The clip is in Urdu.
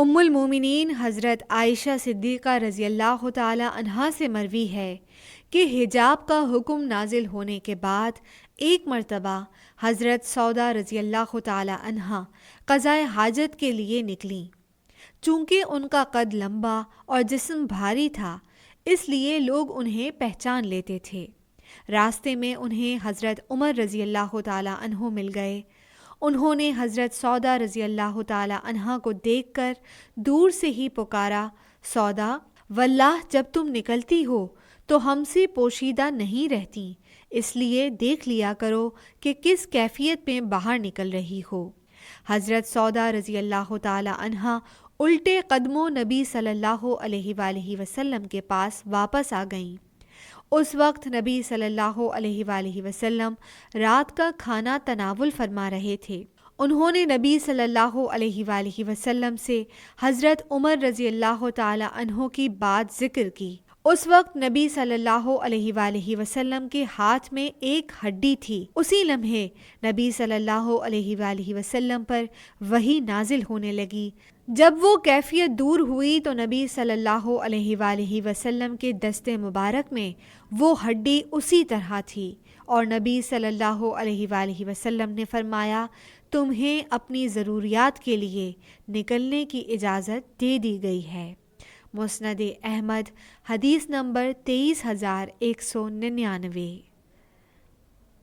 ام المومنین حضرت عائشہ صدیقہ رضی اللہ تعالی عنہا سے مروی ہے کہ حجاب کا حکم نازل ہونے کے بعد ایک مرتبہ حضرت سودا رضی اللہ تعالی عنہا قضاء حاجت کے لیے نکلیں۔ چونکہ ان کا قد لمبا اور جسم بھاری تھا، اس لیے لوگ انہیں پہچان لیتے تھے۔ راستے میں انہیں حضرت عمر رضی اللہ تعالی عنہ مل گئے۔ انہوں نے حضرت سودا رضی اللہ تعالی عنہا کو دیکھ کر دور سے ہی پکارا، سودا، واللہ جب تم نکلتی ہو تو ہم سے پوشیدہ نہیں رہتی، اس لیے دیکھ لیا کرو کہ کس کیفیت میں باہر نکل رہی ہو۔ حضرت سودا رضی اللہ تعالی عنہا الٹے قدموں نبی صلی اللہ علیہ وآلہ وسلم کے پاس واپس آ گئیں۔ اس وقت نبی صلی اللہ علیہ وآلہ وسلم رات کا کھانا تناول فرما رہے تھے۔ انہوں نے نبی صلی اللہ علیہ وآلہ وسلم سے حضرت عمر رضی اللہ تعالی عنہ کی بات ذکر کی۔ اس وقت نبی صلی اللہ علیہ وآلہ وسلم کے ہاتھ میں ایک ہڈی تھی۔ اسی لمحے نبی صلی اللہ علیہ وآلہ وسلم پر وحی نازل ہونے لگی۔ جب وہ کیفیت دور ہوئی تو نبی صلی اللہ علیہ وآلہ وسلم کے دست مبارک میں وہ ہڈی اسی طرح تھی، اور نبی صلی اللہ علیہ وآلہ وسلم نے فرمایا، تمہیں اپنی ضروریات کے لیے نکلنے کی اجازت دے دی گئی ہے۔ مسند احمد، حدیث نمبر 23199۔